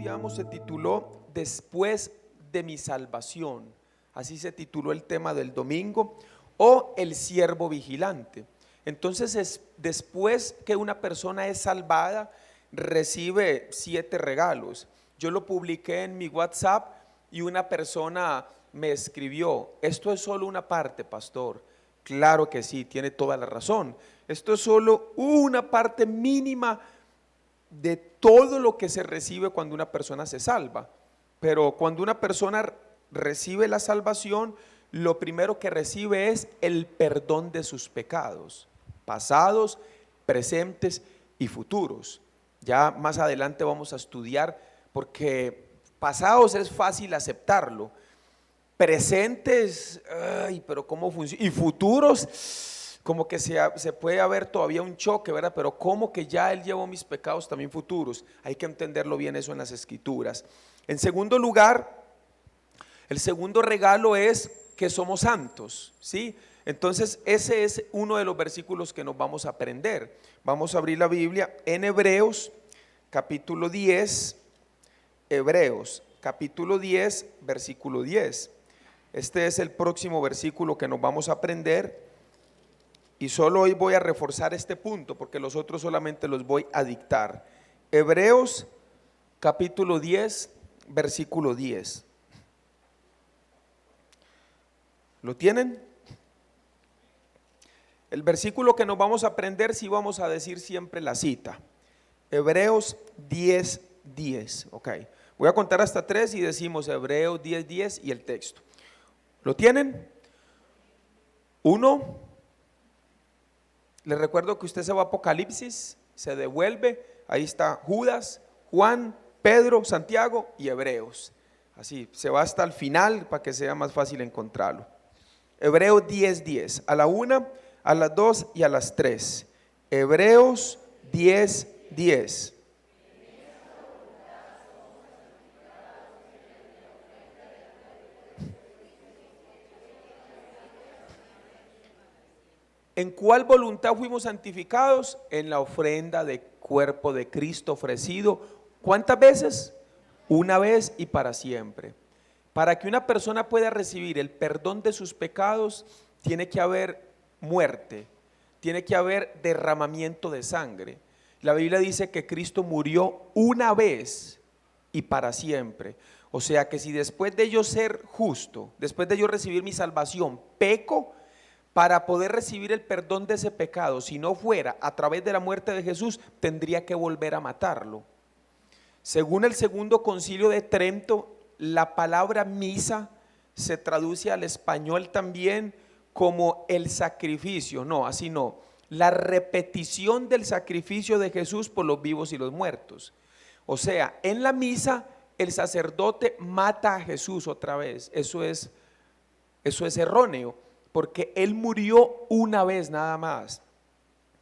estudiamos se tituló Después de mi salvación. Así se tituló el tema del domingo, o el siervo vigilante. Entonces, después que una persona es salvada, recibe 7 regalos. Yo lo publiqué en mi WhatsApp y una persona me escribió: esto es solo una parte, pastor. Claro que sí, tiene toda la razón. Esto es solo una parte mínima de todo lo que se recibe cuando una persona se salva. Pero cuando una persona recibe la salvación, lo primero que recibe es el perdón de sus pecados, pasados, presentes y futuros. Ya más adelante vamos a estudiar, porque pasados es fácil aceptarlo, presentes, ay, pero ¿cómo funciona? Y futuros, como que se puede haber todavía un choque, ¿verdad? Pero ¿cómo que ya Él llevó mis pecados también futuros? Hay que entenderlo bien eso en las Escrituras. En segundo lugar, el segundo regalo es que somos santos, ¿sí? Entonces ese es uno de los versículos que nos vamos a aprender. Vamos a abrir la Biblia en Hebreos capítulo 10, Hebreos capítulo 10, versículo 10. Este es el próximo versículo que nos vamos a aprender, y solo hoy voy a reforzar este punto porque los otros solamente los voy a dictar. Hebreos capítulo 10, versículo 10. ¿Lo tienen? El versículo que nos vamos a aprender, sí vamos a decir siempre la cita. Hebreos 10, 10. Ok. Voy a contar hasta 3 y decimos Hebreos 10, 10 y el texto. ¿Lo tienen? 1. Les recuerdo que usted se va a Apocalipsis, se devuelve, ahí está Judas, Juan, Pedro, Santiago y Hebreos. Así, se va hasta el final para que sea más fácil encontrarlo. Hebreos 10, 10, a la 1, a las 2 y a las 3. Hebreos 10, 10. ¿En cuál voluntad fuimos santificados? En la ofrenda de cuerpo de Cristo ofrecido. ¿Cuántas veces? Una vez y para siempre. Para que una persona pueda recibir el perdón de sus pecados, tiene que haber muerte, tiene que haber derramamiento de sangre. La Biblia dice que Cristo murió una vez y para siempre. O sea que si después de yo ser justo, después de yo recibir mi salvación, peco, para poder recibir el perdón de ese pecado, si no fuera a través de la muerte de Jesús, tendría que volver a matarlo. Según el segundo concilio de Trento, la palabra misa se traduce al español también como el sacrificio. No, así no. La repetición del sacrificio de Jesús por los vivos y los muertos. O sea, en la misa el sacerdote mata a Jesús otra vez. Eso es erróneo, porque Él murió una vez nada más.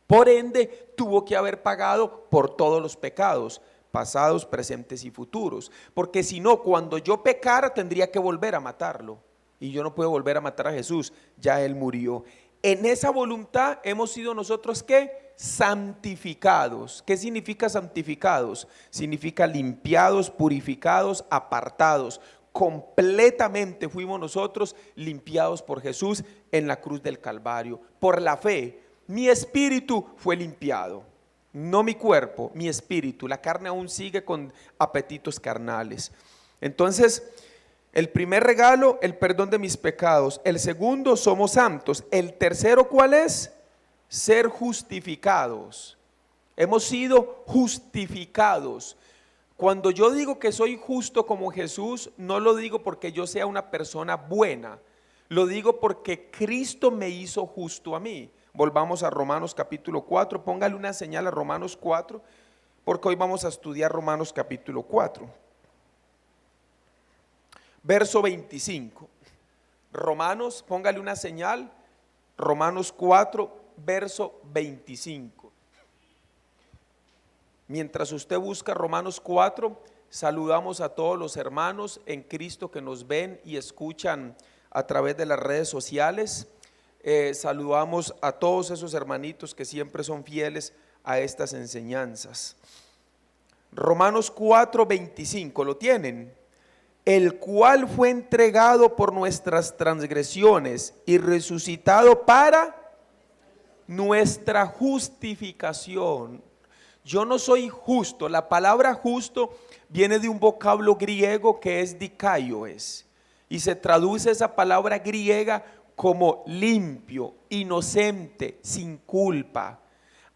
Por ende, tuvo que haber pagado por todos los pecados, pasados, presentes y futuros. Porque si no, cuando yo pecara, tendría que volver a matarlo. Y yo no puedo volver a matar a Jesús, ya Él murió. En esa voluntad hemos sido nosotros, ¿qué? Santificados. ¿Qué significa santificados? Significa limpiados, purificados, apartados. Completamente fuimos nosotros limpiados por Jesús en la cruz del Calvario. Por la fe, mi espíritu fue limpiado, no mi cuerpo, mi espíritu. La carne aún sigue con apetitos carnales. Entonces, el primer regalo, el perdón de mis pecados. El segundo, somos santos. El tercero, ¿cuál es? Ser justificados. Hemos sido justificados. Cuando yo digo que soy justo como Jesús, no lo digo porque yo sea una persona buena, lo digo porque Cristo me hizo justo a mí. Volvamos a Romanos capítulo 4, póngale una señal a Romanos 4, porque hoy vamos a estudiar Romanos capítulo 4. Verso 25. Romanos, póngale una señal, Romanos 4, verso 25. Mientras usted busca Romanos 4, saludamos a todos los hermanos en Cristo que nos ven y escuchan a través de las redes sociales. Saludamos a todos esos hermanitos que siempre son fieles a estas enseñanzas. Romanos 4:25, ¿lo tienen? El cual fue entregado por nuestras transgresiones y resucitado para nuestra justificación. Yo no soy justo. La palabra justo viene de un vocablo griego que es dikaios, y se traduce esa palabra griega como limpio, inocente, sin culpa.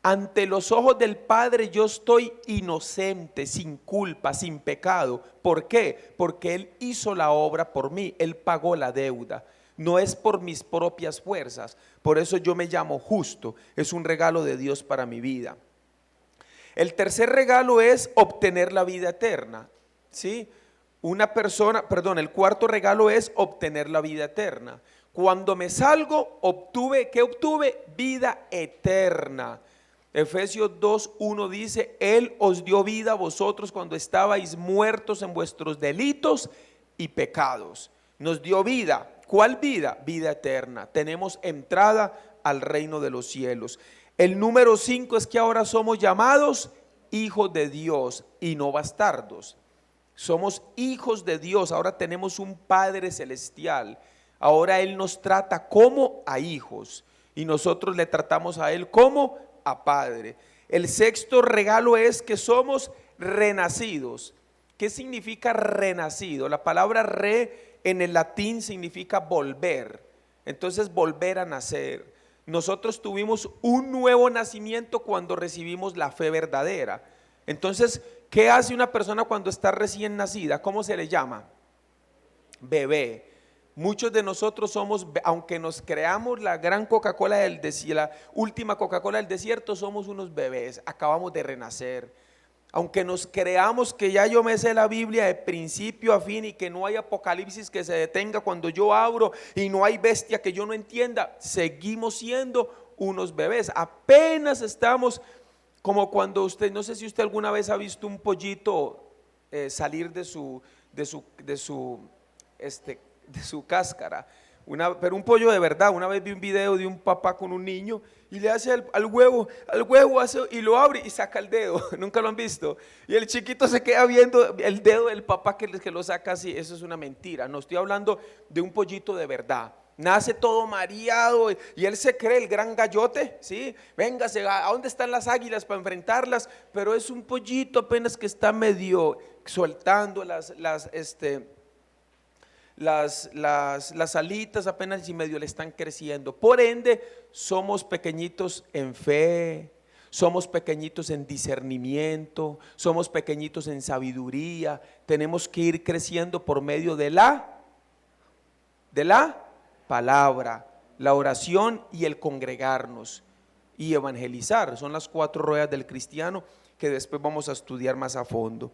Ante los ojos del Padre yo estoy inocente, sin culpa, sin pecado. ¿Por qué? Porque Él hizo la obra por mí, Él pagó la deuda. No es por mis propias fuerzas. Por eso yo me llamo justo. Es un regalo de Dios para mi vida. El tercer regalo es obtener la vida eterna. ¿Sí? El cuarto regalo es obtener la vida eterna. Cuando me salgo, ¿qué obtuve? Vida eterna. Efesios 2:1 dice: Él os dio vida a vosotros cuando estabais muertos en vuestros delitos y pecados. Nos dio vida. ¿Cuál vida? Vida eterna. Tenemos entrada al reino de los cielos. El número 5 es que ahora somos llamados hijos de Dios y no bastardos. Somos hijos de Dios. Ahora tenemos un Padre celestial. Ahora Él nos trata como a hijos y nosotros le tratamos a Él como a Padre. El sexto regalo es que somos renacidos. ¿Qué significa renacido? La palabra re en el latín significa volver. Entonces, volver a nacer. Nosotros tuvimos un nuevo nacimiento cuando recibimos la fe verdadera. Entonces, ¿qué hace una persona cuando está recién nacida? ¿Cómo se le llama? Bebé. Muchos de nosotros somos, aunque nos creamos la gran Coca-Cola del desierto, la última Coca-Cola del desierto, somos unos bebés, acabamos de renacer. Aunque nos creamos que ya yo me sé la Biblia de principio a fin y que no hay apocalipsis que se detenga cuando yo abro y no hay bestia que yo no entienda, seguimos siendo unos bebés. Apenas estamos como cuando usted, no sé si usted alguna vez ha visto un pollito salir de su cáscara, pero un pollo de verdad. Una vez vi un video de un papá con un niño y le hace al huevo hace, y lo abre y saca el dedo. Nunca lo han visto. Y el chiquito se queda viendo el dedo del papá que lo saca así. Eso es una mentira. No estoy hablando de un pollito de verdad. Nace todo mareado y él se cree el gran gallote, ¿sí? Véngase, ¿a dónde están las águilas para enfrentarlas? Pero es un pollito apenas que está medio soltando las alitas, apenas y medio le están creciendo. Por ende, somos pequeñitos en fe, somos pequeñitos en discernimiento, somos pequeñitos en sabiduría. Tenemos que ir creciendo por medio de la palabra, la oración y el congregarnos y evangelizar. Son las 4 ruedas del cristiano que después vamos a estudiar más a fondo.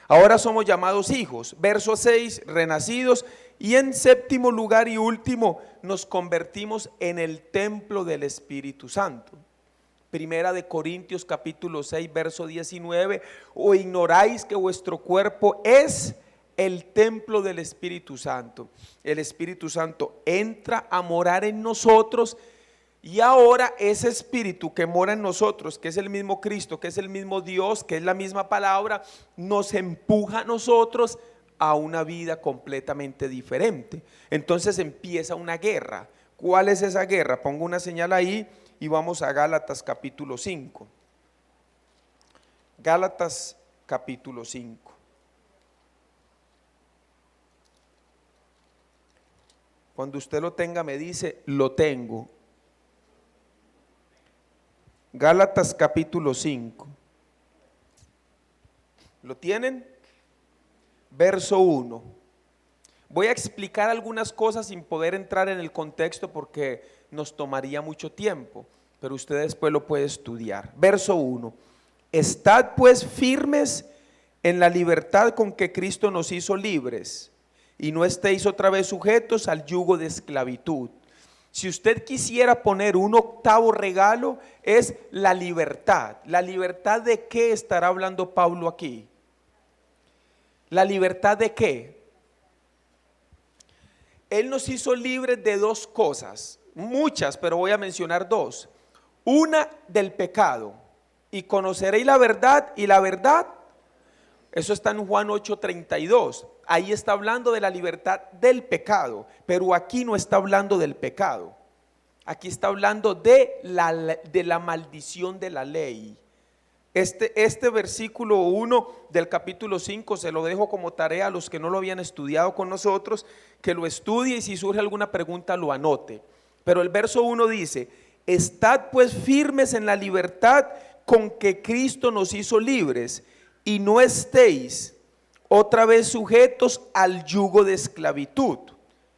Ahora somos llamados hijos. Verso 6, renacidos. Y en séptimo lugar y último, nos convertimos en el templo del Espíritu Santo. Primera de Corintios capítulo 6, verso 19. ¿O ignoráis que vuestro cuerpo es el templo del Espíritu Santo? El Espíritu Santo entra a morar en nosotros. Y ahora ese Espíritu que mora en nosotros, que es el mismo Cristo, que es el mismo Dios, que es la misma palabra, nos empuja a nosotros a una vida completamente diferente. Entonces empieza una guerra. ¿Cuál es esa guerra? Pongo una señal ahí y vamos a Gálatas capítulo 5. Gálatas capítulo 5. Cuando usted lo tenga me dice: lo tengo. Gálatas capítulo 5. ¿Lo tienen? Verso 1. Voy a explicar algunas cosas sin poder entrar en el contexto porque nos tomaría mucho tiempo, pero usted después lo puede estudiar. Verso 1. Estad pues firmes en la libertad con que Cristo nos hizo libres, y no estéis otra vez sujetos al yugo de esclavitud. Si usted quisiera poner un octavo regalo, es la libertad. ¿La libertad de qué estará hablando Pablo aquí? ¿La libertad de qué? Él nos hizo libres de dos cosas, muchas, pero voy a mencionar dos. Una, del pecado. Y conoceréis la verdad, y la verdad Eso está en Juan 8:32. Ahí está hablando de la libertad del pecado, pero aquí no está hablando del pecado. Aquí está hablando de la maldición de la ley. Este versículo 1 del capítulo 5 se lo dejo como tarea a los que no lo habían estudiado con nosotros, que lo estudie y si surge alguna pregunta lo anote. Pero el verso 1 dice: estad pues firmes en la libertad con que Cristo nos hizo libres, y no estéis otra vez sujetos al yugo de esclavitud.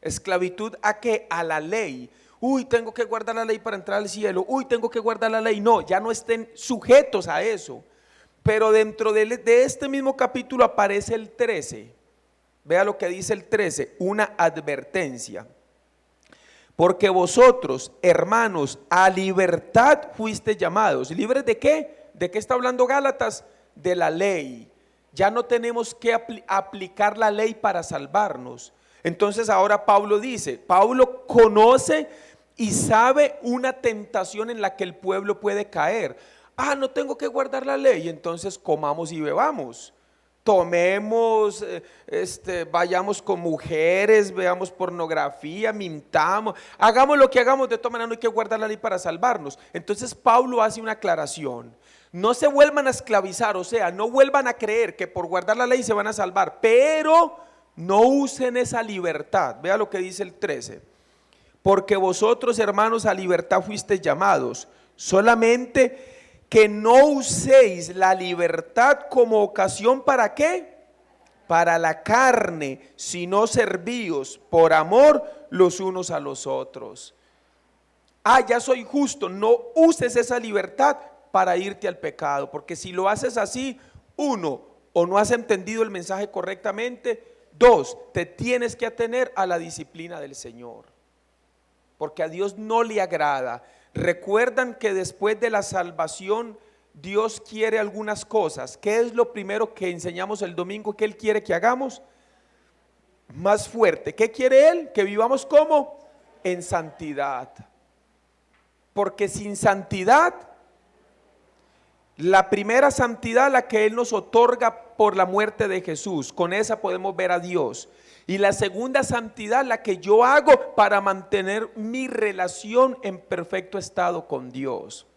¿Esclavitud a qué? A la ley. Uy, tengo que guardar la ley para entrar al cielo. Uy, tengo que guardar la ley. No, ya no estén sujetos a eso. Pero dentro de este mismo capítulo aparece el 13. Vea lo que dice el 13, una advertencia. Porque vosotros, hermanos, a libertad fuiste llamados. ¿Libres de qué? ¿De qué está hablando Gálatas? De la ley. Ya no tenemos que aplicar la ley para salvarnos. Entonces ahora Pablo dice, Pablo conoce y sabe una tentación en la que el pueblo puede caer. No tengo que guardar la ley, entonces comamos y bebamos. Tomemos, vayamos con mujeres, veamos pornografía, mintamos, hagamos lo que hagamos, de todas maneras no hay que guardar la ley para salvarnos. Entonces Pablo hace una aclaración: no se vuelvan a esclavizar, o sea, no vuelvan a creer que por guardar la ley se van a salvar, pero no usen esa libertad. Vea lo que dice el 13: porque vosotros, hermanos, a libertad fuisteis llamados, solamente que no uséis la libertad como ocasión ¿para qué? Para la carne, sino servíos por amor los unos a los otros. Ya soy justo, no uses esa libertad para irte al pecado, porque si lo haces así, uno, o no has entendido el mensaje correctamente, dos, te tienes que atener a la disciplina del Señor, porque a Dios no le agrada. Recuerdan que después de la salvación Dios quiere algunas cosas. ¿Qué es lo primero que enseñamos el domingo que Él quiere que hagamos? Más fuerte, ¿qué quiere Él? Que vivamos como en santidad, porque sin santidad, la primera santidad, la que Él nos otorga por la muerte de Jesús, con esa podemos ver a Dios. Y la segunda santidad, la que yo hago para mantener mi relación en perfecto estado con Dios.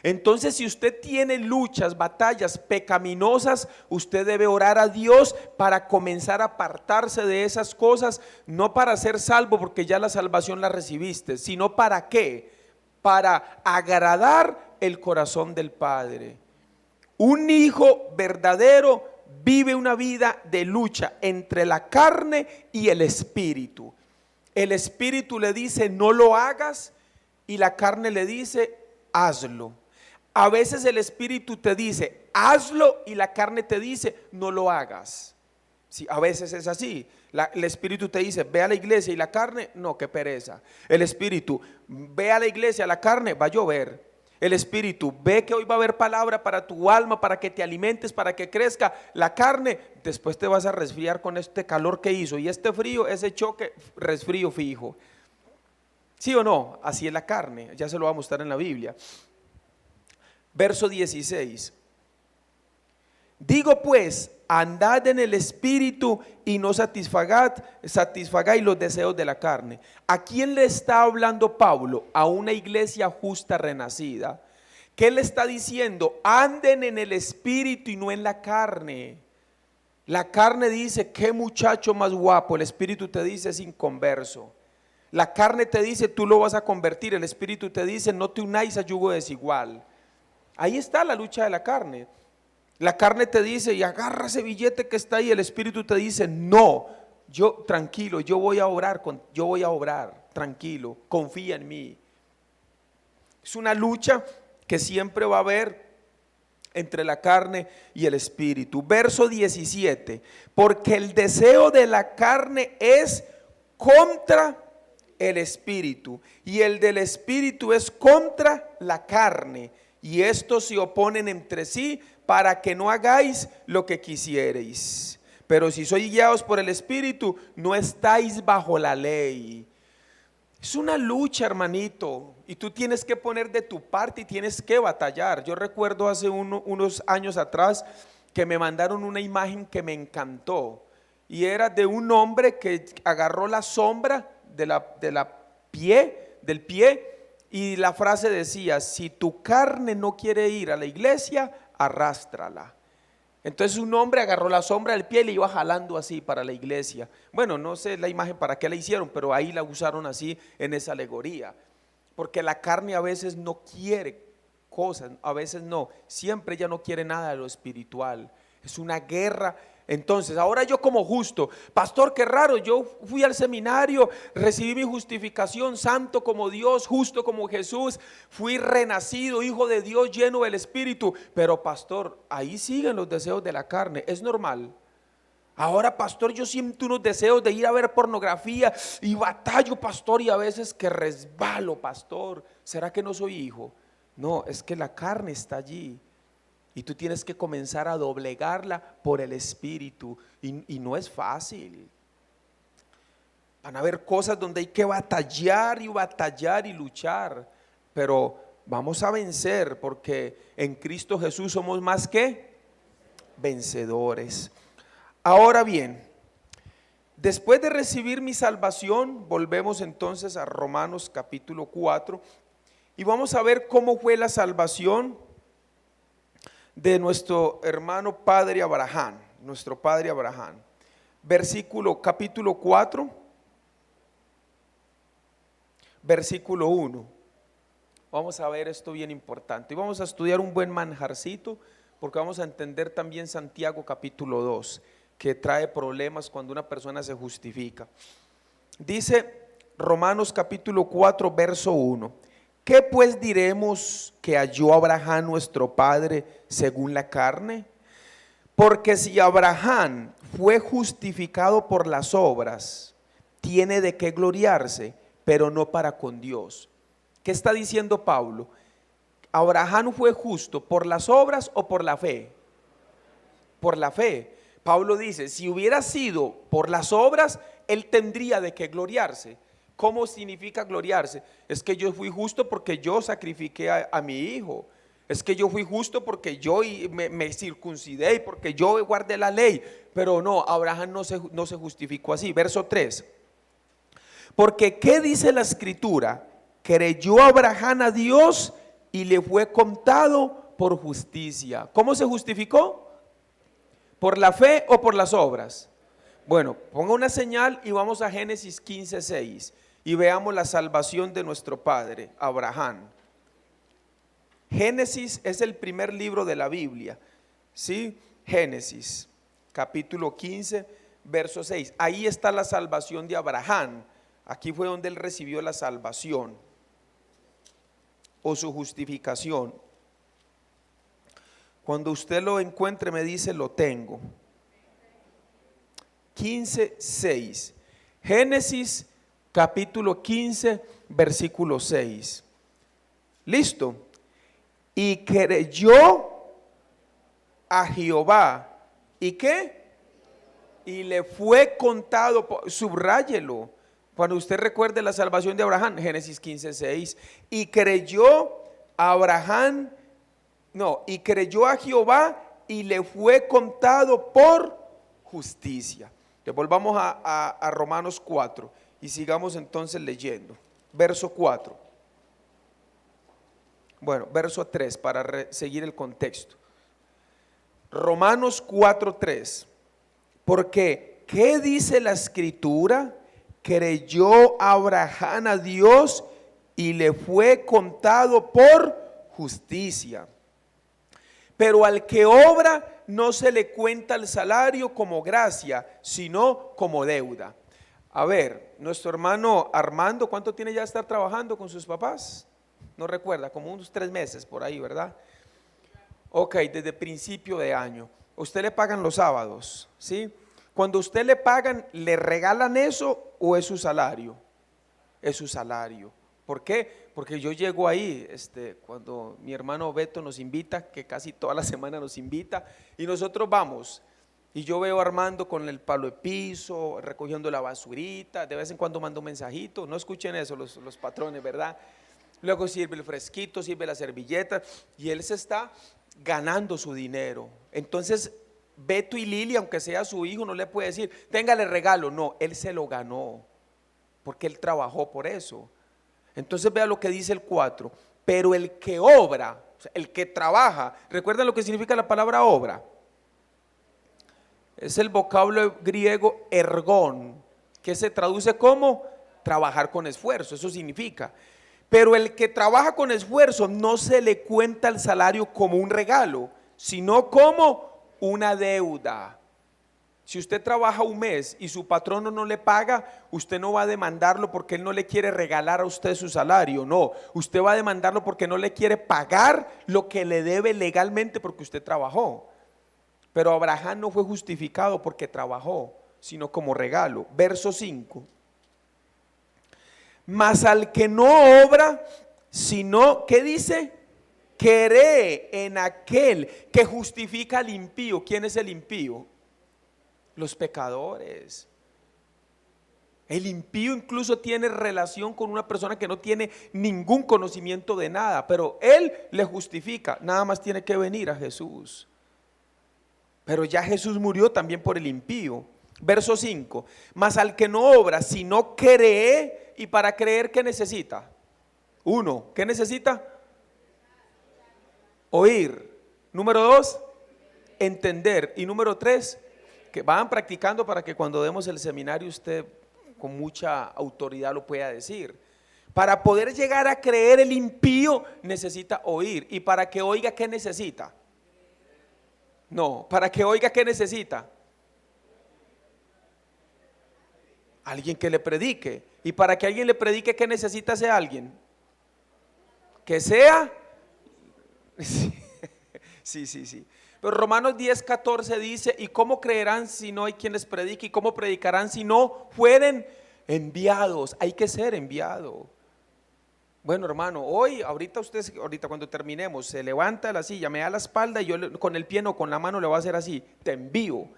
Entonces, si usted tiene luchas, batallas pecaminosas, usted debe orar a Dios para comenzar a apartarse de esas cosas, no para ser salvo porque ya la salvación la recibiste, sino para qué, para agradar el corazón del Padre. Un hijo verdadero vive una vida de lucha entre la carne y el espíritu. El espíritu le dice no lo hagas y la carne le dice hazlo. A veces el espíritu te dice hazlo y la carne te dice no lo hagas. Sí, a veces es así. El espíritu te dice ve a la iglesia y la carne no, qué pereza. El espíritu ve a la iglesia, la carne va a llover. El espíritu ve que hoy va a haber palabra para tu alma, para que te alimentes, para que crezca. La carne, después te vas a resfriar con este calor que hizo y este frío, ese choque, resfrío fijo. ¿Sí o no? Así es la carne, ya se lo va a mostrar en la Biblia. Verso 16. Digo pues, andad en el espíritu y no satisfagáis los deseos de la carne. ¿A quién le está hablando Pablo? A una iglesia justa renacida. ¿Qué le está diciendo? Anden en el espíritu y no en la carne. La carne dice, qué muchacho más guapo. El espíritu te dice, es inconverso. La carne te dice, tú lo vas a convertir. El espíritu te dice, no te unáis a yugo desigual. Ahí está la lucha de la carne. La carne te dice, y agarra ese billete que está ahí. El espíritu te dice, no, yo tranquilo, yo voy a obrar, tranquilo, confía en mí. Es una lucha que siempre va a haber entre la carne y el espíritu. Verso 17, porque el deseo de la carne es contra el espíritu, y el del espíritu es contra la carne, y estos se oponen entre sí para que no hagáis lo que quisiereis. Pero si sois guiados por el espíritu, no estáis bajo la ley. Es una lucha, hermanito, y tú tienes que poner de tu parte y tienes que batallar. Yo recuerdo hace unos años atrás, que me mandaron una imagen que me encantó, y era de un hombre que agarró la sombra del pie, y la frase decía: si tu carne no quiere ir a la iglesia, arrástrala. Entonces un hombre agarró la sombra del pie y le iba jalando así para la iglesia. Bueno, no sé la imagen para qué la hicieron, pero ahí la usaron así en esa alegoría. Porque la carne a veces no quiere cosas, a veces no, siempre ella no quiere nada de lo espiritual. Es una guerra. Entonces, ahora yo como justo, pastor, qué raro, yo fui al seminario, recibí mi justificación, santo como Dios, justo como Jesús, fui renacido, hijo de Dios, lleno del Espíritu, pero pastor, ahí siguen los deseos de la carne, es normal. Ahora, pastor, yo siento unos deseos de ir a ver pornografía y batallo, pastor, y a veces que resbalo, pastor. ¿Será que no soy hijo? No, es que la carne está allí. Y tú tienes que comenzar a doblegarla por el Espíritu. Y no es fácil. Van a haber cosas donde hay que batallar y luchar. Pero vamos a vencer, porque en Cristo Jesús somos más que vencedores. Ahora bien, después de recibir mi salvación, volvemos entonces a Romanos capítulo 4 y vamos a ver cómo fue la salvación de nuestro hermano padre Abraham, nuestro padre Abraham. Capítulo 4, versículo 1. Vamos a ver esto bien importante y vamos a estudiar un buen manjarcito, porque vamos a entender también Santiago capítulo 2, que trae problemas cuando una persona se justifica. Dice Romanos capítulo 4 verso 1: ¿qué pues diremos que halló Abraham nuestro padre según la carne? Porque si Abraham fue justificado por las obras, tiene de qué gloriarse, pero no para con Dios. ¿Qué está diciendo Pablo? ¿Abraham fue justo por las obras o por la fe? Por la fe. Pablo dice, si hubiera sido por las obras, él tendría de qué gloriarse. ¿Cómo significa gloriarse? Es que yo fui justo porque yo sacrifiqué a mi hijo. Es que yo fui justo porque yo me circuncidé y porque yo guardé la ley. Pero no, Abraham no se justificó así. Verso 3. Porque ¿qué dice la escritura? Creyó Abraham a Dios y le fue contado por justicia. ¿Cómo se justificó? ¿Por la fe o por las obras? Bueno, ponga una señal y vamos a Génesis 15:6 y veamos la salvación de nuestro padre Abraham. Génesis es el primer libro de la Biblia, ¿sí? Génesis capítulo 15 verso 6. Ahí está la salvación de Abraham. Aquí fue donde él recibió la salvación o su justificación. Cuando usted lo encuentre me dice: lo tengo. 15:6. Génesis capítulo 15 versículo 6. ¿Listo? Y creyó a Jehová. ¿Y qué? Y le fue contado, subráyelo, cuando usted recuerde la salvación de Abraham, Génesis 15:6. Y creyó a Abraham, y creyó a Jehová y le fue contado por justicia. Volvamos a Romanos 4 y sigamos entonces leyendo. Verso 4. Bueno, verso 3 para seguir el contexto. Romanos 4:3. Porque ¿qué dice la escritura? Creyó Abraham a Dios y le fue contado por justicia. Pero al que obra no se le cuenta el salario como gracia, sino como deuda. A ver, nuestro hermano Armando, ¿cuánto tiene ya de estar trabajando con sus papás? No recuerda, como unos 3 meses por ahí, ¿verdad? Ok, desde principio de año. Usted le pagan los sábados, ¿sí? Cuando usted le pagan, ¿le regalan eso o es su salario? Es su salario. ¿Por qué? Porque yo llego ahí, cuando mi hermano Beto nos invita, que casi toda la semana nos invita, y nosotros vamos, y yo veo a Armando con el palo de piso, recogiendo la basurita, de vez en cuando mando un mensajito, no escuchen eso los patrones, ¿verdad? Luego sirve el fresquito, sirve la servilleta, y él se está ganando su dinero. Entonces Beto y Lili, aunque sea su hijo, no le puede decir, téngale regalo. No, él se lo ganó, porque él trabajó por eso. Entonces vea lo que dice el 4. Pero el que obra, o sea, el que trabaja, ¿recuerdan lo que significa la palabra obra? Es el vocablo griego ergón, que se traduce como trabajar con esfuerzo, eso significa. Pero el que trabaja con esfuerzo no se le cuenta el salario como un regalo, sino como una deuda. Si usted trabaja un mes y su patrono no le paga, usted no va a demandarlo porque él no le quiere regalar a usted su salario, no, usted va a demandarlo porque no le quiere pagar lo que le debe legalmente porque usted trabajó. Pero Abraham no fue justificado porque trabajó, sino como regalo. Verso 5. Mas al que no obra, sino, ¿qué dice? Cree en aquel que justifica al impío. ¿Quién es el impío? Los pecadores. El impío incluso tiene relación con una persona que no tiene ningún conocimiento de nada, pero él le justifica, nada más tiene que venir a Jesús. Pero ya Jesús murió también por el impío. Verso 5. Mas al que no obra, sino cree, y para creer, ¿qué necesita? Uno, ¿qué necesita? Oír. Número 2, entender. Y número 3, que vayan practicando para que cuando demos el seminario usted con mucha autoridad lo pueda decir. Para poder llegar a creer, el impío necesita oír. Y para que oiga, ¿qué necesita? No, para que oiga, ¿qué necesita? Alguien que le predique. Y para que alguien le predique, ¿qué necesita ese alguien? Que sea. Sí. Pero Romanos 10:14 dice: ¿y cómo creerán si no hay quien les predique? ¿Y cómo predicarán si no fueren enviados? Hay que ser enviado. Bueno, hermano, ahorita cuando terminemos, se levanta de la silla, me da la espalda y yo con el pie o con la mano le voy a hacer así: te envío.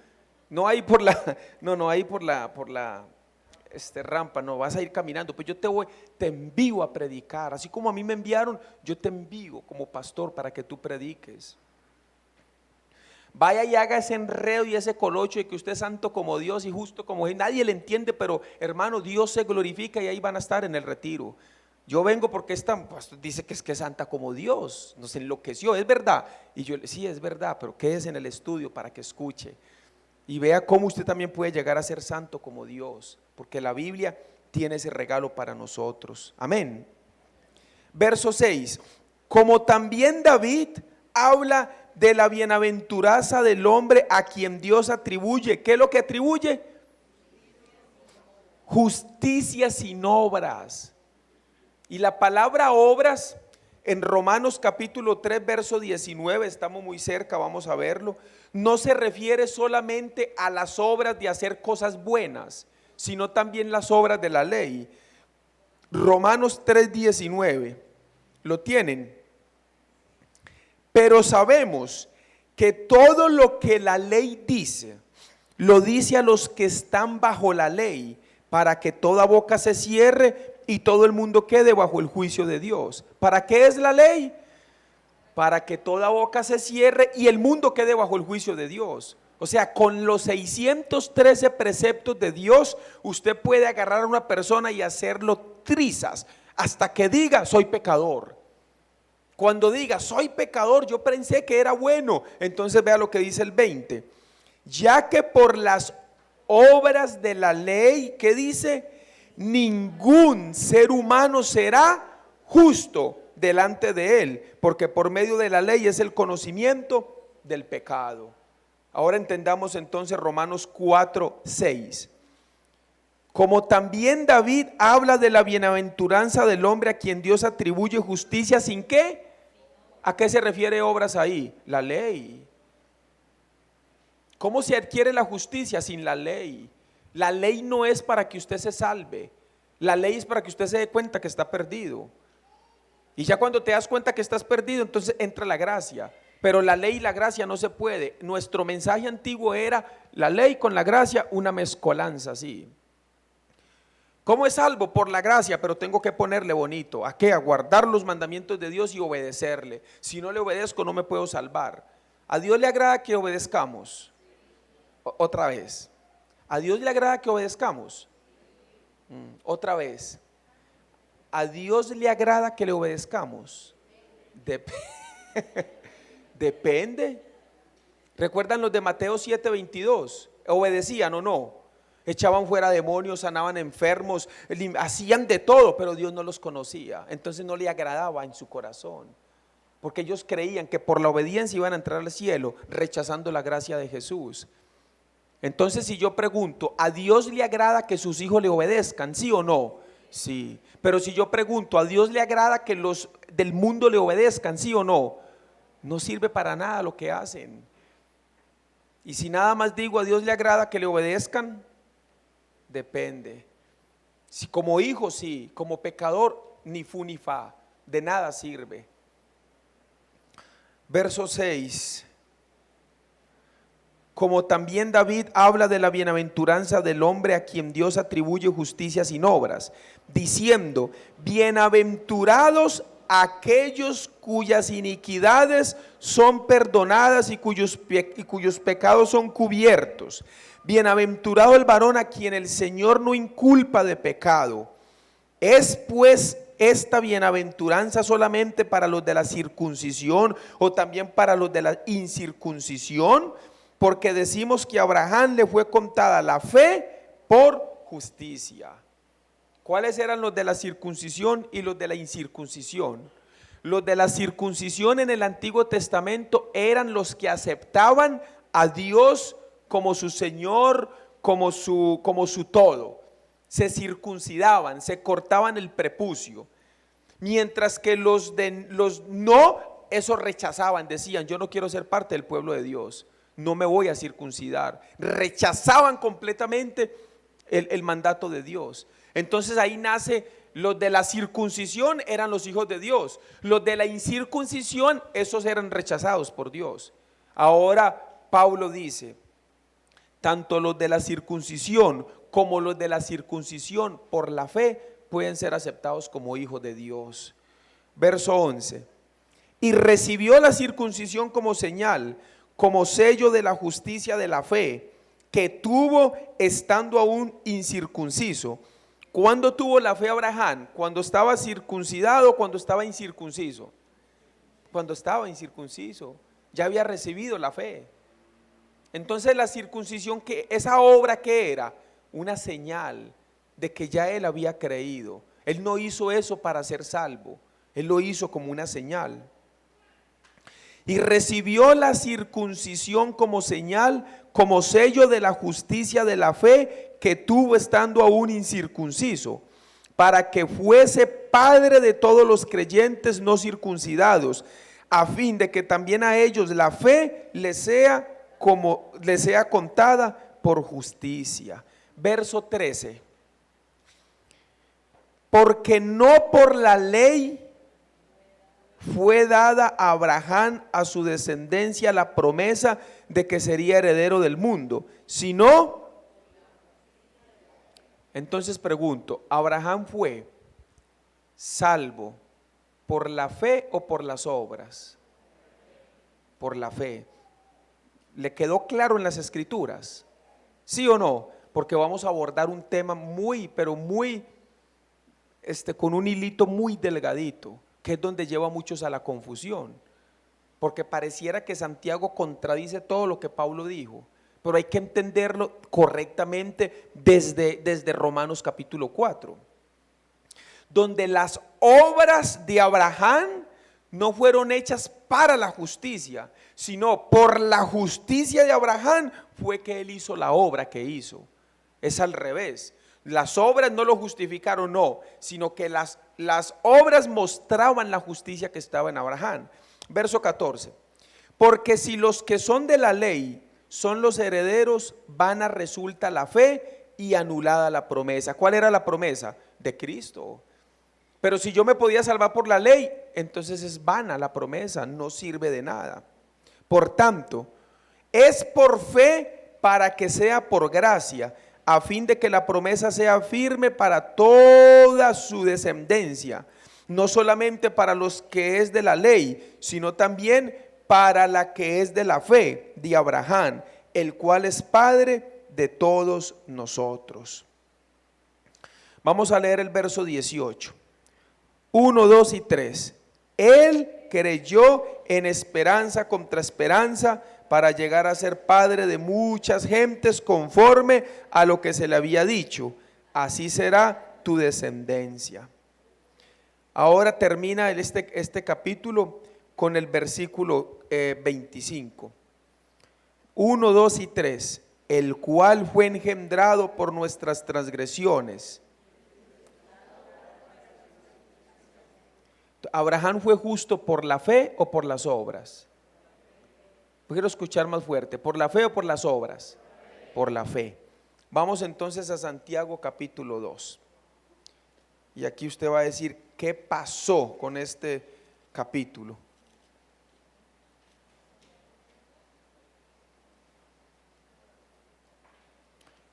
No hay por la, no hay por la rampa, no, vas a ir caminando, pues yo te envío a predicar, así como a mí me enviaron, yo te envío como pastor para que tú prediques. Vaya y haga ese enredo y ese colocho de que usted es santo como Dios y justo como Él. Nadie le entiende, pero hermano, Dios se glorifica y ahí van a estar en el retiro. Yo vengo porque dice que es santa como Dios, nos enloqueció, es verdad. Y yo, sí, es verdad, pero quédese en el estudio para que escuche y vea cómo usted también puede llegar a ser santo como Dios, porque la Biblia tiene ese regalo para nosotros. Amén. Verso 6. Como también David habla de la bienaventuranza del hombre a quien Dios atribuye. ¿Qué es lo que atribuye? Justicia sin obras. Y la palabra obras en Romanos capítulo 3 verso 19, estamos muy cerca, vamos a verlo, no se refiere solamente a las obras de hacer cosas buenas, sino también las obras de la ley. Romanos 3:19, ¿lo tienen? Pero sabemos que todo lo que la ley dice, lo dice a los que están bajo la ley, para que toda boca se cierre y todo el mundo quede bajo el juicio de Dios. ¿Para qué es la ley? Para que toda boca se cierre y el mundo quede bajo el juicio de Dios. O sea, con los 613 preceptos de Dios, usted puede agarrar a una persona y hacerlo trizas hasta que diga: soy pecador. Cuando diga soy pecador, yo pensé que era bueno. Entonces vea lo que dice el 20. Ya que por las obras de la ley, ¿qué dice? Ningún ser humano será justo delante de él, porque por medio de la ley es el conocimiento del pecado. Ahora entendamos entonces Romanos 4:6. Como también David habla de la bienaventuranza del hombre a quien Dios atribuye justicia sin qué. ¿A qué se refiere obras ahí? La ley. ¿Cómo se adquiere la justicia? Sin la ley. La ley no es para que usted se salve. La ley es para que usted se dé cuenta que está perdido. Y ya cuando te das cuenta que estás perdido, entonces entra la gracia. Pero la ley y la gracia no se puede. Nuestro mensaje antiguo era la ley con la gracia, una mezcolanza así. ¿Cómo es salvo? Por la gracia, pero tengo que ponerle bonito. ¿A qué? A guardar los mandamientos de Dios y obedecerle. Si no le obedezco, no me puedo salvar. A Dios le agrada que obedezcamos. Otra vez. ¿A Dios le agrada que obedezcamos? Otra vez. ¿A Dios le agrada que le obedezcamos? Depende. ¿Recuerdan los de Mateo 7:22? ¿Obedecían o no? Echaban fuera demonios, sanaban enfermos, hacían de todo, pero Dios no los conocía. Entonces no le agradaba en su corazón, porque ellos creían que por la obediencia iban a entrar al cielo, rechazando la gracia de Jesús. Entonces, si yo pregunto, ¿a Dios le agrada que sus hijos le obedezcan? ¿Sí o no? Sí. Pero si yo pregunto, ¿a Dios le agrada que los del mundo le obedezcan? ¿Sí o no? No sirve para nada lo que hacen. Y si nada más digo, ¿a Dios le agrada que le obedezcan? Depende. Si como hijo sí, como pecador ni fu ni fa, de nada sirve. Verso 6. Como también David habla de la bienaventuranza del hombre a quien Dios atribuye justicia sin obras, diciendo: bienaventurados aquellos cuyas iniquidades son perdonadas y cuyos pecados son cubiertos. Bienaventurado el varón a quien el Señor no inculpa de pecado. ¿Es pues esta bienaventuranza solamente para los de la circuncisión o también para los de la incircuncisión? Porque decimos que a Abraham le fue contada la fe por justicia. ¿Cuáles eran los de la circuncisión y los de la incircuncisión? Los de la circuncisión en el Antiguo Testamento eran los que aceptaban a Dios como su Señor, como su todo. Se circuncidaban, se cortaban el prepucio. Mientras que los no, eso rechazaban, decían: yo no quiero ser parte del pueblo de Dios, no me voy a circuncidar. Rechazaban completamente el mandato de Dios. Entonces ahí nace, los de la circuncisión eran los hijos de Dios, los de la incircuncisión, esos eran rechazados por Dios. Ahora Pablo dice: tanto los de la circuncisión como los de la circuncisión por la fe pueden ser aceptados como hijos de Dios. Verso 11. Y recibió la circuncisión como señal, como sello de la justicia de la fe, que tuvo estando aún incircunciso. ¿Cuándo tuvo la fe Abraham? ¿Cuando estaba circuncidado o cuando estaba incircunciso? Cuando estaba incircunciso, ya había recibido la fe. Entonces la circuncisión, esa obra, ¿qué era? Una señal de que ya él había creído. Él no hizo eso para ser salvo, él lo hizo como una señal. Y recibió la circuncisión como señal, como sello de la justicia de la fe que tuvo estando aún incircunciso, para que fuese padre de todos los creyentes no circuncidados, a fin de que también a ellos la fe les sea contada por justicia. Verso 13. Porque no por la ley fue dada a Abraham, a su descendencia, la promesa de que sería heredero del mundo, sino, entonces pregunto, ¿Abraham fue salvo por la fe o por las obras? Por la fe. ¿Le quedó claro en las Escrituras? ¿Sí o no? Porque vamos a abordar un tema muy, pero muy, con un hilito muy delgadito, que es donde lleva a muchos a la confusión, porque pareciera que Santiago contradice todo lo que Pablo dijo, pero hay que entenderlo correctamente desde Romanos capítulo 4, donde las obras de Abraham no fueron hechas para la justicia, sino por la justicia de Abraham fue que él hizo la obra que hizo. Es al revés. Las obras no lo justificaron, no, sino que las obras mostraban la justicia que estaba en Abraham. Verso 14. Porque si los que son de la ley son los herederos, vana resulta la fe y anulada la promesa. ¿Cuál era la promesa? De Cristo. Pero si yo me podía salvar por la ley, entonces es vana la promesa, no sirve de nada. Por tanto, es por fe para que sea por gracia, a fin de que la promesa sea firme para toda su descendencia, no solamente para los que es de la ley, sino también para la que es de la fe de Abraham, el cual es Padre de todos nosotros. Vamos a leer el verso 18. 1, 2 y 3. Él creyó en esperanza contra esperanza para llegar a ser padre de muchas gentes conforme a lo que se le había dicho. Así será tu descendencia. Ahora termina este capítulo con el versículo 25. 1, 2 y 3. El cual fue engendrado por nuestras transgresiones. ¿Abraham fue justo por la fe o por las obras? Quiero escuchar más fuerte. ¿Por la fe o por las obras? Por la fe. Vamos entonces a Santiago capítulo 2. Y aquí usted va a decir, ¿qué pasó con este capítulo?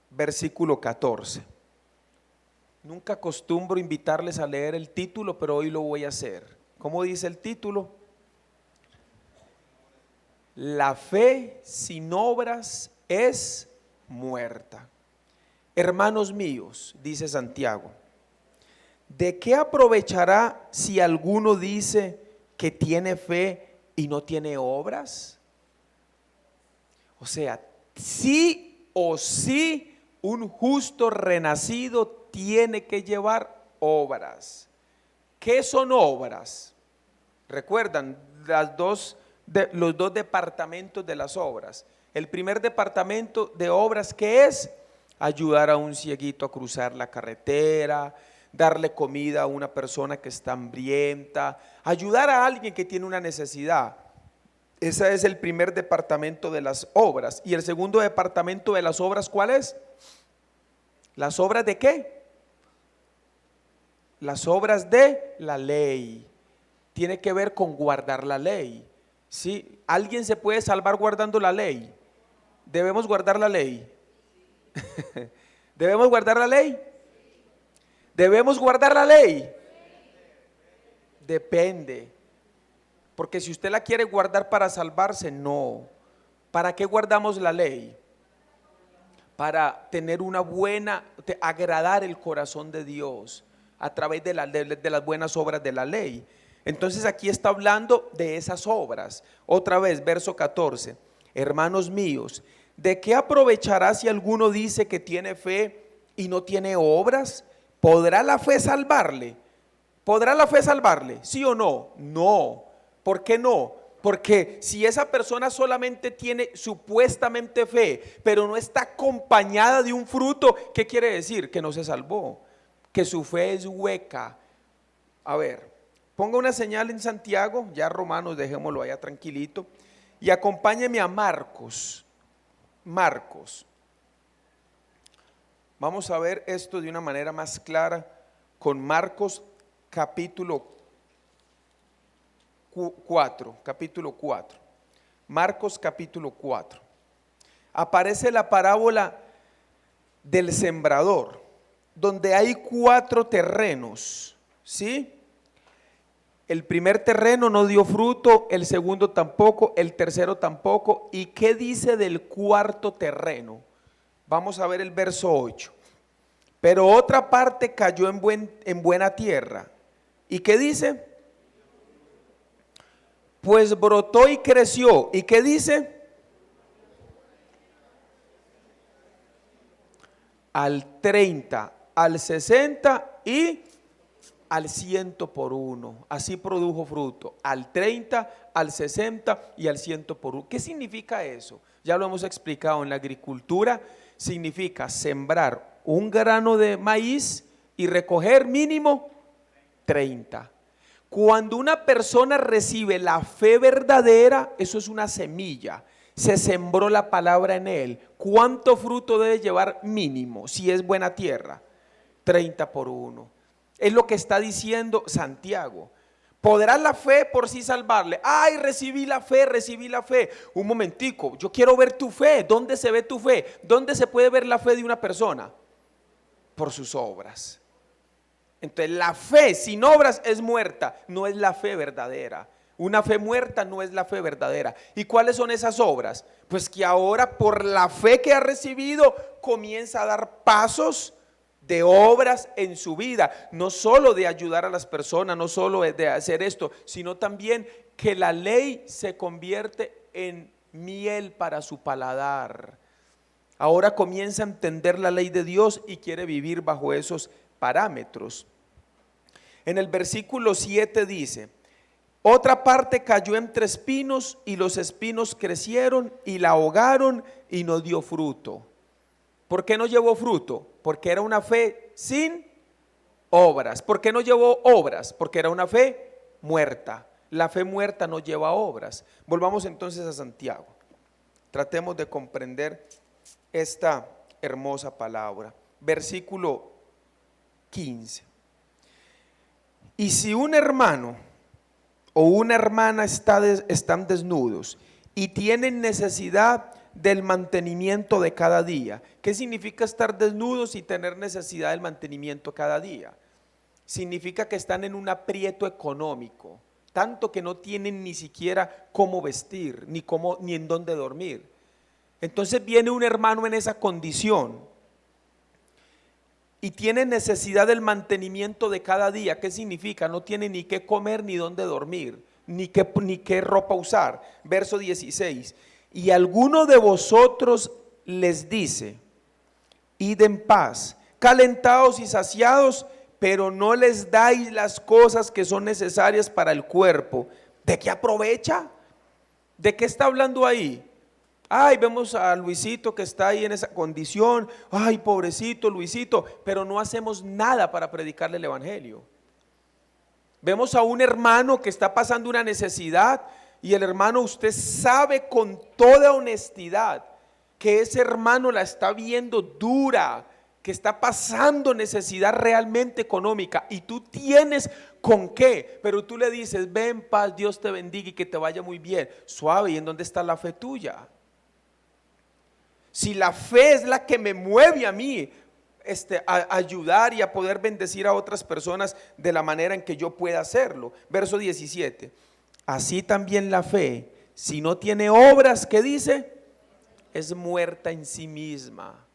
Versículo 14. Nunca acostumbro invitarles a leer el título, pero hoy lo voy a hacer. ¿Cómo dice el título? La fe sin obras es muerta. Hermanos míos, dice Santiago, ¿de qué aprovechará si alguno dice que tiene fe y no tiene obras? O sea, sí o sí un justo renacido tiene que llevar obras. ¿Qué son obras? Recuerdan los dos departamentos de las obras. El primer departamento de obras, ¿qué es? Ayudar a un cieguito a cruzar la carretera, darle comida a una persona que está hambrienta, ayudar a alguien que tiene una necesidad. Ese es el primer departamento de las obras. ¿Y el segundo departamento de las obras cuál es? ¿Las obras de qué? Las obras de la ley. Tiene que ver con guardar la ley. ¿Sí? ¿Alguien se puede salvar guardando la ley? ¿Debemos guardar la ley? ¿Debemos guardar la ley? ¿Debemos guardar la ley? Depende. Porque si usted la quiere guardar para salvarse, no. ¿Para qué guardamos la ley? Para tener una buena, agradar el corazón de Dios a través de las buenas obras de la ley. Entonces aquí está hablando de esas obras. Otra vez, verso 14. Hermanos míos, ¿de qué aprovechará si alguno dice que tiene fe y no tiene obras? ¿Podrá la fe salvarle? ¿Podrá la fe salvarle? ¿Sí o no? No. ¿Por qué no? Porque si esa persona solamente tiene supuestamente fe, pero no está acompañada de un fruto, ¿qué quiere decir? Que no se salvó, que su fe es hueca. A ver, ponga una señal en Santiago, ya Romanos, dejémoslo allá tranquilito, y acompáñeme a Marcos. Marcos. Vamos a ver esto de una manera más clara con Marcos capítulo 4. Marcos capítulo 4. Aparece la parábola del sembrador, donde hay 4 terrenos, ¿sí? El primer terreno no dio fruto, el segundo tampoco, el tercero tampoco. ¿Y qué dice del cuarto terreno? Vamos a ver el verso 8. Pero otra parte cayó en buena tierra. ¿Y qué dice? Pues brotó y creció. ¿Y qué dice? Al 30, al 60 y al 100 por uno. Así produjo fruto. Al 30, al 60 y al 100 por uno. ¿Qué significa eso? Ya lo hemos explicado en la agricultura. Significa sembrar un grano de maíz y recoger mínimo 30. Cuando una persona recibe la fe verdadera, eso es una semilla. Se sembró la palabra en él. ¿Cuánto fruto debe llevar mínimo si es buena tierra? 30 por uno. Es lo que está diciendo Santiago. ¿Podrá la fe por sí salvarle? Ay, recibí la fe, recibí la fe. Un momentico, yo quiero ver tu fe. ¿Dónde se ve tu fe? ¿Dónde se puede ver la fe de una persona? Por sus obras. Entonces la fe sin obras es muerta, no es la fe verdadera. Una fe muerta no es la fe verdadera. ¿Y cuáles son esas obras? Pues que ahora por la fe que ha recibido comienza a dar pasos de obras en su vida, no solo de ayudar a las personas, no solo de hacer esto, sino también que la ley se convierte en miel para su paladar. Ahora comienza a entender la ley de Dios y quiere vivir bajo esos parámetros. En el versículo 7 dice: otra parte cayó entre espinos y los espinos crecieron y la ahogaron y no dio fruto. ¿Por qué no llevó fruto? Porque era una fe sin obras. ¿Por qué no llevó obras? Porque era una fe muerta. La fe muerta no lleva obras. Volvamos entonces a Santiago. Tratemos de comprender esta hermosa palabra. Versículo 15. Y si un hermano o una hermana están desnudos y tienen necesidad del mantenimiento de cada día. ¿Qué significa estar desnudos y tener necesidad del mantenimiento cada día? Significa que están en un aprieto económico, tanto que no tienen ni siquiera cómo vestir, ni en dónde dormir. Entonces viene un hermano en esa condición y tiene necesidad del mantenimiento de cada día. ¿Qué significa? No tiene ni qué comer, ni dónde dormir, ni qué ropa usar. Verso 16. Y alguno de vosotros les dice: id en paz, calentados y saciados, pero no les dais las cosas que son necesarias para el cuerpo. ¿De qué aprovecha? ¿De qué está hablando ahí? Ay, vemos a Luisito que está ahí en esa condición. Ay, pobrecito Luisito, pero no hacemos nada para predicarle el evangelio. Vemos a un hermano que está pasando una necesidad y el hermano, usted sabe con toda honestidad que ese hermano la está viendo dura, que está pasando necesidad realmente económica y tú tienes con qué, pero tú le dices: ve en paz, Dios te bendiga y que te vaya muy bien. Suave, ¿y en dónde está la fe tuya? Si la fe es la que me mueve a mí a ayudar y a poder bendecir a otras personas de la manera en que yo pueda hacerlo. Verso 17. Así también la fe, si no tiene obras, ¿qué dice? Es muerta en sí misma.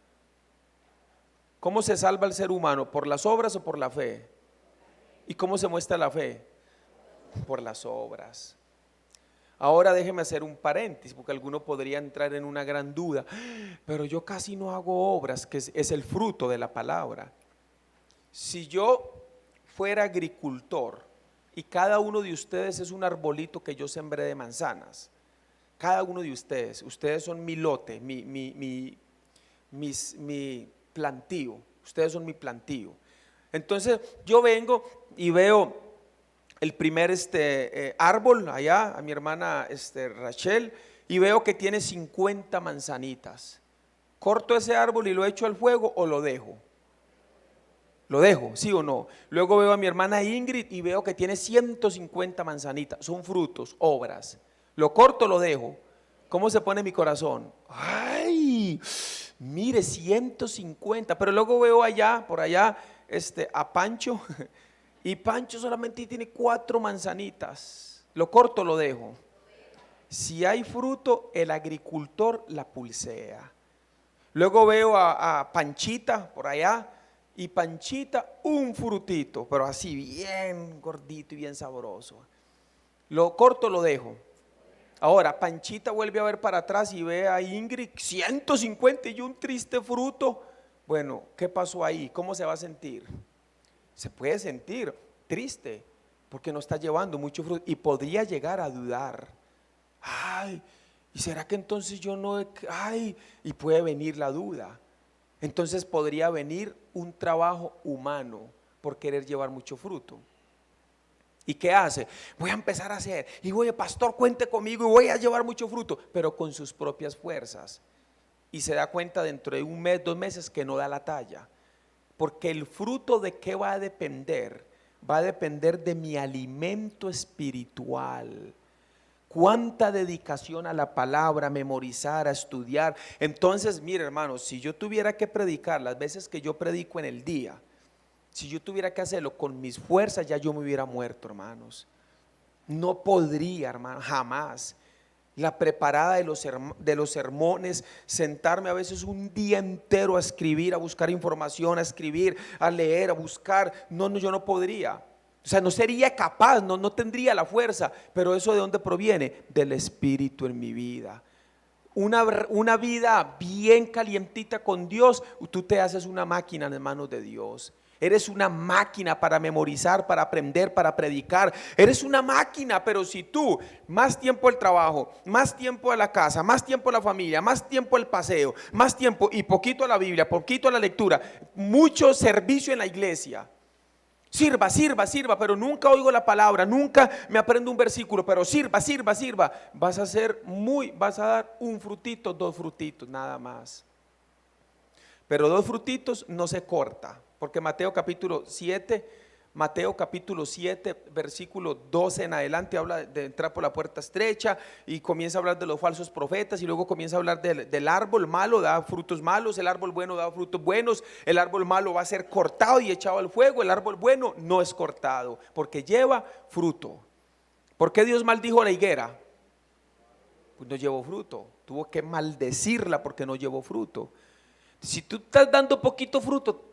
¿Cómo se salva el ser humano? ¿Por las obras o por la fe? ¿Y cómo se muestra la fe? Por las obras. Ahora déjeme hacer un paréntesis, porque alguno podría entrar en una gran duda. Pero yo casi no hago obras, que es el fruto de la palabra. Si yo fuera agricultor y cada uno de ustedes es un arbolito que yo sembré de manzanas, cada uno de ustedes son mi lote, mi plantío, ustedes son mi plantío. Entonces yo vengo y veo el primer árbol allá, a mi hermana Rachel, y veo que tiene 50 manzanitas. ¿Corto ese árbol y lo echo al fuego o lo dejo? Lo dejo, ¿sí o no? Luego veo a mi hermana Ingrid y veo que tiene 150 manzanitas, son frutos, obras. ¿Lo corto o lo dejo? ¿Cómo se pone mi corazón? ¡Ay! Mire, 150, pero luego veo allá, por allá, a Pancho, y Pancho solamente tiene 4 manzanitas. ¿Lo corto o lo dejo? Si hay fruto, el agricultor la pulsea. Luego veo a Panchita por allá, y Panchita un frutito, pero así bien gordito y bien sabroso. ¿Lo corto o lo dejo? Ahora Panchita vuelve a ver para atrás y ve a Ingrid 150 y un triste fruto. Bueno, ¿qué pasó ahí? ¿Cómo se va a sentir? Se puede sentir triste porque no está llevando mucho fruto y podría llegar a dudar. Ay, ¿y será que entonces yo no? Ay, y puede venir la duda. Entonces podría venir un trabajo humano por querer llevar mucho fruto. ¿Y qué hace? Voy a empezar a hacer y voy, pastor, cuente conmigo y voy a llevar mucho fruto, pero con sus propias fuerzas. Y se da cuenta dentro de un mes, 2 meses que no da la talla. Porque el fruto, ¿de qué va a depender? Va a depender de mi alimento espiritual. Cuánta dedicación a la palabra, a memorizar, a estudiar. Entonces, mire, hermanos, si yo tuviera que predicar las veces que yo predico en el día, si yo tuviera que hacerlo con mis fuerzas, ya yo me hubiera muerto, hermanos. No podría, hermano, jamás. La preparada de los sermones, sentarme a veces un día entero a escribir, a buscar información, a escribir, a leer, a buscar. No, no, yo no podría. O sea, no sería capaz, no tendría la fuerza. Pero eso ¿de dónde proviene? Del Espíritu en mi vida. Una vida bien calientita con Dios, tú te haces una máquina en las manos de Dios. Eres una máquina para memorizar, para aprender, para predicar. Eres una máquina, pero si tú más tiempo al trabajo, más tiempo a la casa, más tiempo a la familia, más tiempo al paseo, más tiempo y poquito a la Biblia, poquito a la lectura, mucho servicio en la iglesia. Sirva, sirva, sirva, pero nunca oigo la palabra, nunca me aprendo un versículo, pero sirva, sirva, sirva. Vas a dar un frutito, dos frutitos, nada más. Pero dos frutitos no se corta, porque Mateo capítulo 7, versículo 12 en adelante habla de entrar por la puerta estrecha y comienza a hablar de los falsos profetas y luego comienza a hablar del árbol malo, da frutos malos, el árbol bueno da frutos buenos, el árbol malo va a ser cortado y echado al fuego, el árbol bueno no es cortado porque lleva fruto. ¿Por qué Dios maldijo la higuera? Pues no llevó fruto, tuvo que maldecirla porque no llevó fruto. Si tú estás dando poquito fruto,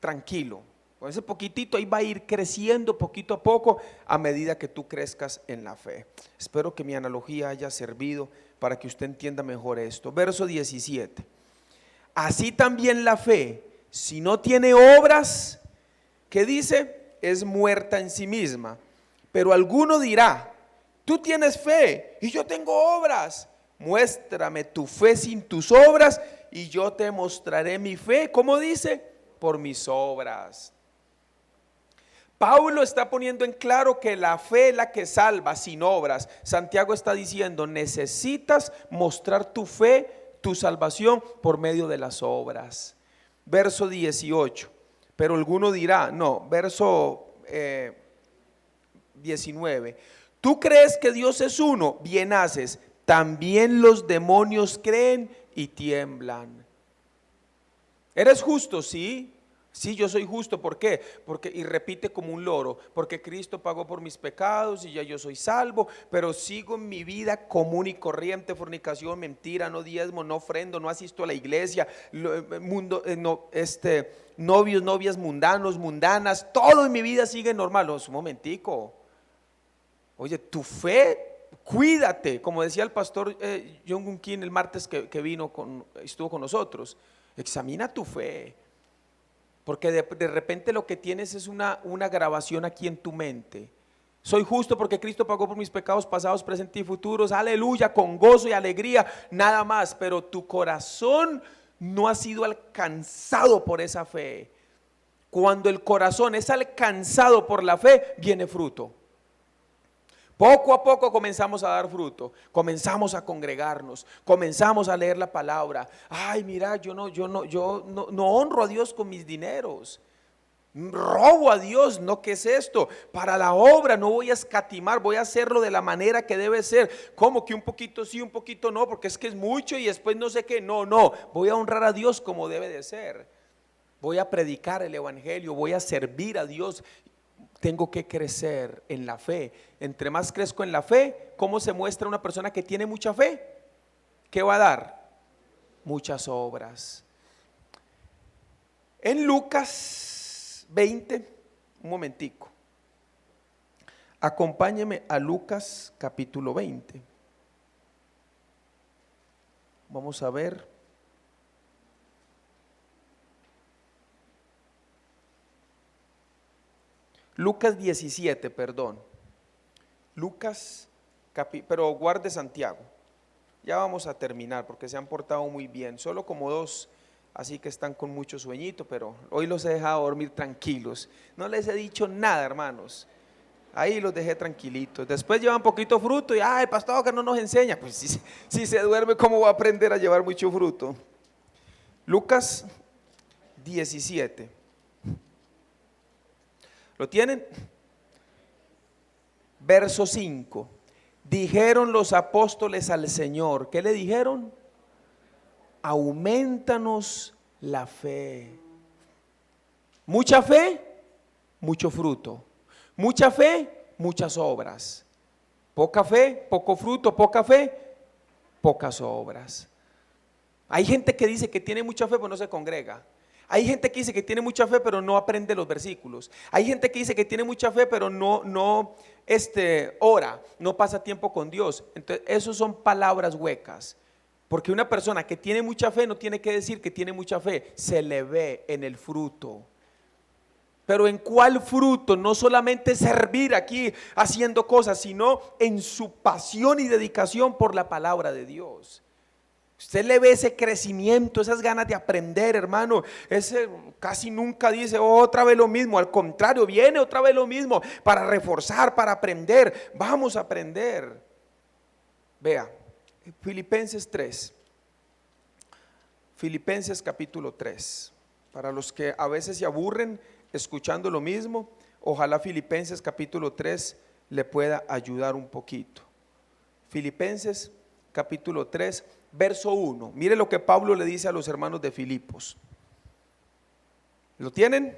tranquilo, con ese poquitito ahí va a ir creciendo poquito a poco a medida que tú crezcas en la fe. Espero que mi analogía haya servido para que usted entienda mejor esto. Verso 17. Así también la fe, si no tiene obras, ¿qué dice? Es muerta en sí misma. Pero alguno dirá, tú tienes fe y yo tengo obras. Muéstrame tu fe sin tus obras y yo te mostraré mi fe. ¿Cómo dice? Por mis obras. Pablo está poniendo en claro que la fe es la que salva sin obras. Santiago está diciendo, necesitas mostrar tu fe, tu salvación por medio de las obras. Verso 18. Pero alguno dirá, no, verso 19. ¿Tú crees que Dios es uno? Bien haces. También los demonios creen y tiemblan. ¿Eres justo? Sí. Sí, yo soy justo. ¿Por qué? Porque, y repite como un loro, porque Cristo pagó por mis pecados y ya yo soy salvo, pero sigo en mi vida común y corriente, fornicación, mentira, no diezmo, no ofrendo, no asisto a la iglesia, novios, novias mundanos, mundanas, todo en mi vida sigue normal. No, un momentico. Oye, tu fe, cuídate, como decía el pastor Jong-un Kim el martes que estuvo con nosotros, examina tu fe, porque de repente lo que tienes es una grabación aquí en tu mente. Soy justo porque Cristo pagó por mis pecados pasados, presentes y futuros, aleluya, con gozo y alegría, nada más, pero tu corazón no ha sido alcanzado por esa fe. Cuando el corazón es alcanzado por la fe, viene fruto. Poco a poco comenzamos a dar fruto, comenzamos a congregarnos, comenzamos a leer la palabra. Ay, mira, yo no honro a Dios con mis dineros, robo a Dios, no, ¿qué es esto? Para la obra no voy a escatimar, voy a hacerlo de la manera que debe ser. ¿Cómo que un poquito sí, un poquito no? Porque es que es mucho y después no sé qué. No, voy a honrar a Dios como debe de ser. Voy a predicar el evangelio, voy a servir a Dios. Tengo que crecer en la fe. Entre más crezco en la fe, ¿cómo se muestra una persona que tiene mucha fe? ¿Qué va a dar? Muchas obras. En Lucas 20, un momentico. Acompáñeme a Lucas capítulo 20. Vamos a ver. Lucas 17, perdón. Pero guarde Santiago. Ya vamos a terminar porque se han portado muy bien. Solo como dos, así que están con mucho sueñito, pero hoy los he dejado dormir tranquilos. No les he dicho nada, hermanos. Ahí los dejé tranquilitos. Después llevan poquito fruto y, el pastor que no nos enseña. Pues si se duerme, ¿cómo va a aprender a llevar mucho fruto? Lucas 17. ¿Lo tienen? Verso 5. Dijeron los apóstoles al Señor, ¿qué le dijeron? Aumentanos la fe. Mucha fe, mucho fruto. Mucha fe, muchas obras. Poca fe, poco fruto, poca fe, pocas obras. Hay gente que dice que tiene mucha fe pero no se congrega. Hay gente que dice que tiene mucha fe pero no aprende los versículos. Hay gente que dice que tiene mucha fe pero no ora, no pasa tiempo con Dios. Entonces, esos son palabras huecas. Porque una persona que tiene mucha fe no tiene que decir que tiene mucha fe, se le ve en el fruto. Pero ¿en cuál fruto? No solamente servir aquí haciendo cosas, sino en su pasión y dedicación por la palabra de Dios. Usted le ve ese crecimiento, esas ganas de aprender, hermano. Ese casi nunca dice otra vez lo mismo. Al contrario, viene otra vez lo mismo para reforzar, para aprender. Vamos a aprender. Vea, Filipenses 3. Filipenses capítulo 3. Para los que a veces se aburren escuchando lo mismo, ojalá Filipenses capítulo 3 le pueda ayudar un poquito. Filipenses capítulo 3, verso 1. Mire lo que Pablo le dice a los hermanos de Filipos. ¿Lo tienen?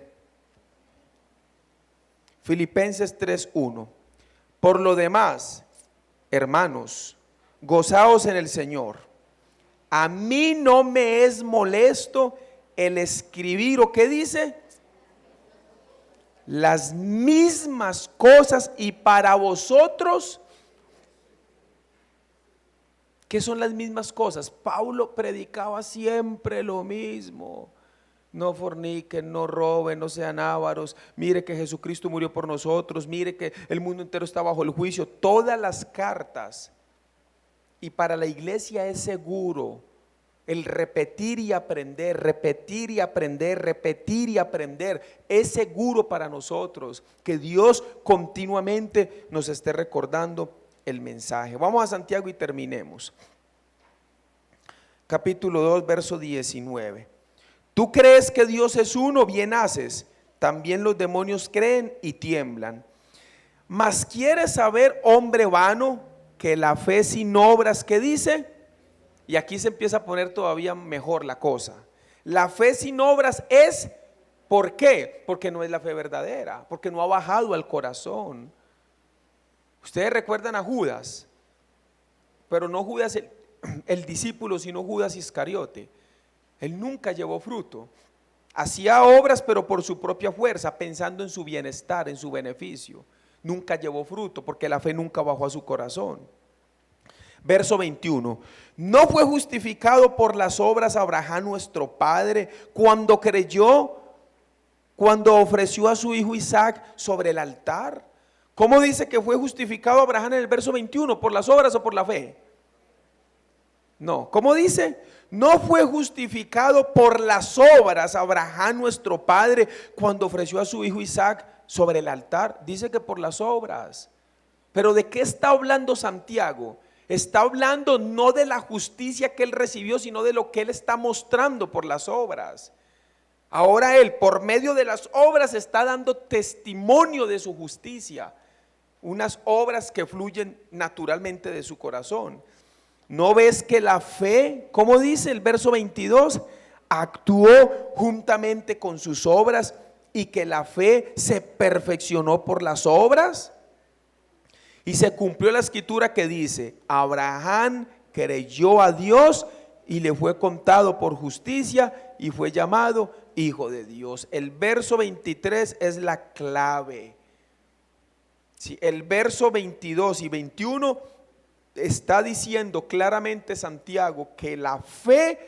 Filipenses 3:1. Por lo demás, hermanos, gozaos en el Señor. A mí no me es molesto el escribir, ¿o qué dice? Las mismas cosas, y para vosotros, ¿qué son las mismas cosas? Pablo predicaba siempre lo mismo. No forniquen, no roben, no sean ávaros. Mire que Jesucristo murió por nosotros. Mire que el mundo entero está bajo el juicio. Todas las cartas. Y para la iglesia es seguro el repetir y aprender, repetir y aprender, repetir y aprender. Es seguro para nosotros que Dios continuamente nos esté recordando el mensaje. Vamos a Santiago y terminemos. Capítulo 2, verso 19. Tú crees que Dios es uno, bien haces. También los demonios creen y tiemblan. Mas quieres saber, hombre vano, que la fe sin obras, ¿qué dice? Y aquí se empieza a poner todavía mejor la cosa. La fe sin obras es, ¿por qué? Porque no es la fe verdadera, porque no ha bajado al corazón. Ustedes recuerdan a Judas, pero no Judas el discípulo, sino Judas Iscariote. Él nunca llevó fruto. Hacía obras, pero por su propia fuerza, pensando en su bienestar, en su beneficio. Nunca llevó fruto, porque la fe nunca bajó a su corazón. Verso 21. No fue justificado por las obras Abraham nuestro padre cuando creyó, cuando ofreció a su hijo Isaac sobre el altar. ¿Cómo dice que fue justificado Abraham en el verso 21? ¿Por las obras o por la fe? No, ¿cómo dice? No fue justificado por las obras Abraham nuestro padre cuando ofreció a su hijo Isaac sobre el altar. Dice que por las obras. Pero ¿de qué está hablando Santiago? Está hablando no de la justicia que él recibió, sino de lo que él está mostrando por las obras. Ahora él, por medio de las obras, está dando testimonio de su justicia. Unas obras que fluyen naturalmente de su corazón. ¿No ves que la fe, como dice el verso 22, actuó juntamente con sus obras y que la fe se perfeccionó por las obras? Y se cumplió la escritura que dice, Abraham creyó a Dios y le fue contado por justicia y fue llamado hijo de Dios. El verso 23 es la clave. Sí, el verso 22 y 21 está diciendo claramente Santiago que la fe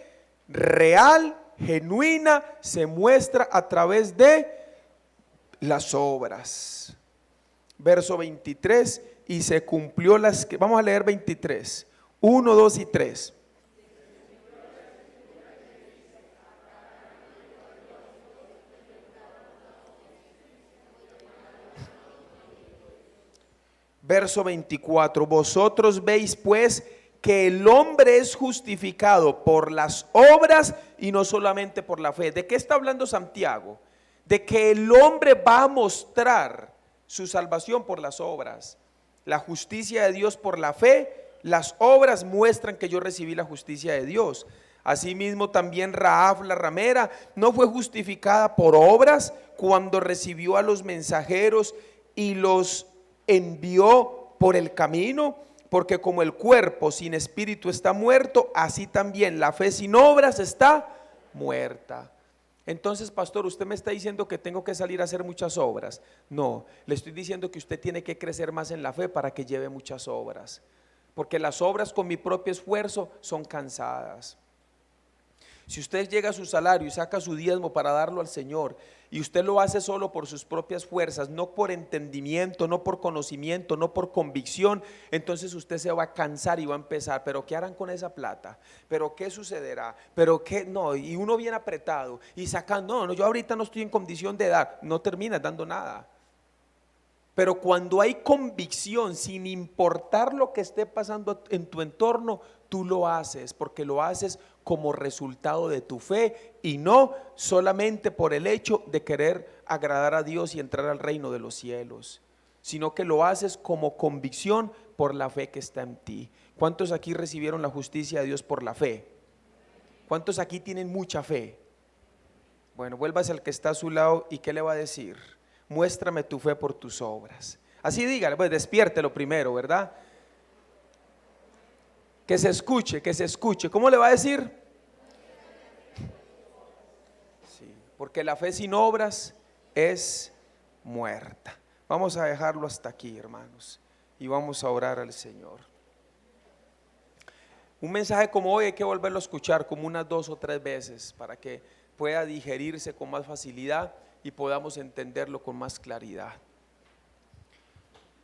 real, genuina, se muestra a través de las obras. Verso 23, y se cumplió las que, vamos a leer 23, 1, 2 y 3. Verso 24, vosotros veis pues que el hombre es justificado por las obras y no solamente por la fe. ¿De qué está hablando Santiago? De que el hombre va a mostrar su salvación por las obras, la justicia de Dios por la fe. Las obras muestran que yo recibí la justicia de Dios. Asimismo también Rahab la ramera no fue justificada por obras cuando recibió a los mensajeros y los envió por el camino, porque como el cuerpo sin espíritu está muerto, así también la fe sin obras está muerta. Entonces, pastor, usted me está diciendo que tengo que salir a hacer muchas obras. No, le estoy diciendo que usted tiene que crecer más en la fe para que lleve muchas obras, porque las obras con mi propio esfuerzo son cansadas. Si usted llega a su salario y saca su diezmo para darlo al Señor, y usted lo hace solo por sus propias fuerzas, no por entendimiento, no por conocimiento, no por convicción, entonces usted se va a cansar y va a empezar, pero ¿qué harán con esa plata? ¿Pero qué sucederá? ¿Pero qué? No, y uno bien apretado y sacando, no, yo ahorita no estoy en condición de dar, no terminas dando nada. Pero cuando hay convicción, sin importar lo que esté pasando en tu entorno, tú lo haces, porque lo haces como resultado de tu fe y no solamente por el hecho de querer agradar a Dios y entrar al reino de los cielos, sino que lo haces como convicción por la fe que está en ti. ¿Cuántos aquí recibieron la justicia de Dios por la fe? ¿Cuántos aquí tienen mucha fe? Bueno, vuélvase al que está a su lado y ¿qué le va a decir? Muéstrame tu fe por tus obras. Así dígale, pues despiértelo primero, ¿verdad? Que se escuche, que se escuche. ¿Cómo le va a decir? Sí, porque la fe sin obras es muerta. Vamos a dejarlo hasta aquí, hermanos, y vamos a orar al Señor. Un mensaje como hoy hay que volverlo a escuchar como unas 2 o 3 veces para que pueda digerirse con más facilidad y podamos entenderlo con más claridad.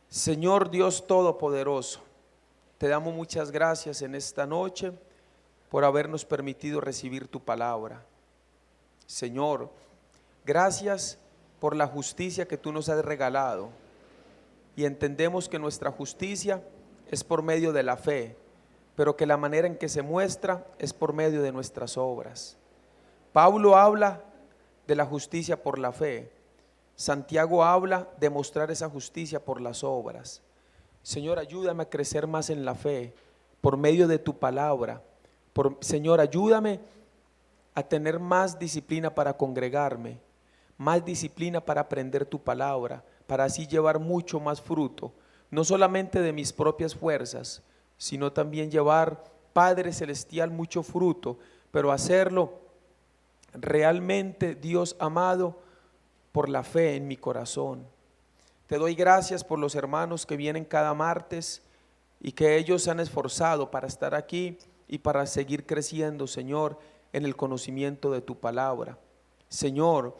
Señor Dios Todopoderoso, te damos muchas gracias en esta noche por habernos permitido recibir tu palabra. Señor, gracias por la justicia que tú nos has regalado, y entendemos que nuestra justicia es por medio de la fe, pero que la manera en que se muestra es por medio de nuestras obras. Pablo habla de la justicia por la fe. Santiago habla de mostrar esa justicia por las obras. Señor, ayúdame a crecer más en la fe por medio de tu palabra. Señor, ayúdame a tener más disciplina para congregarme, más disciplina para aprender tu palabra, para así llevar mucho más fruto, no solamente de mis propias fuerzas, sino también llevar, Padre Celestial, mucho fruto, pero hacerlo realmente, Dios amado, por la fe en mi corazón. Te doy gracias por los hermanos que vienen cada martes y que ellos se han esforzado para estar aquí y para seguir creciendo, Señor, en el conocimiento de tu palabra. Señor,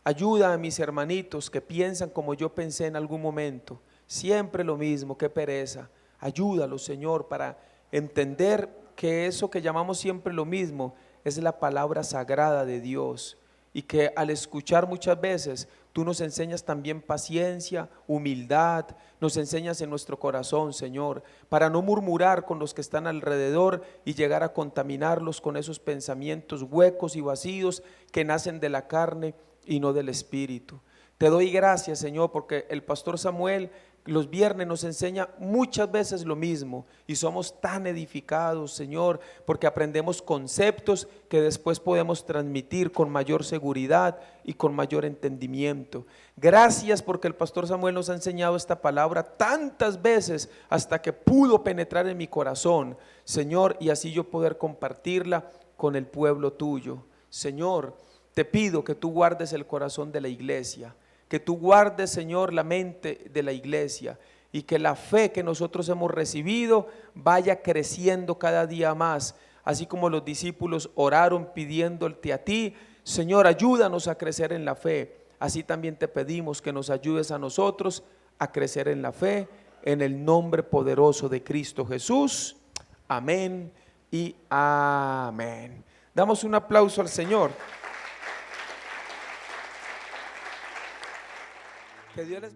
ayuda a mis hermanitos que piensan como yo pensé en algún momento, siempre lo mismo, qué pereza. Ayúdalos, Señor, para entender que eso que llamamos siempre lo mismo es la palabra sagrada de Dios, y que al escuchar muchas veces tú nos enseñas también paciencia, humildad, nos enseñas en nuestro corazón, Señor, para no murmurar con los que están alrededor y llegar a contaminarlos con esos pensamientos huecos y vacíos que nacen de la carne y no del Espíritu. Te doy gracias, Señor, porque el pastor Samuel los viernes nos enseña muchas veces lo mismo y somos tan edificados, Señor, porque aprendemos conceptos que después podemos transmitir con mayor seguridad y con mayor entendimiento. Gracias porque el pastor Samuel nos ha enseñado esta palabra tantas veces hasta que pudo penetrar en mi corazón, Señor, y así yo poder compartirla con el pueblo tuyo. Señor, te pido que tú guardes el corazón de la iglesia, que tú guardes, Señor, la mente de la iglesia, y que la fe que nosotros hemos recibido vaya creciendo cada día más, así como los discípulos oraron pidiéndote a ti. Señor, ayúdanos a crecer en la fe. Así también te pedimos que nos ayudes a nosotros a crecer en la fe, en el nombre poderoso de Cristo Jesús. Amén y amén. Damos un aplauso al Señor. Que Dios les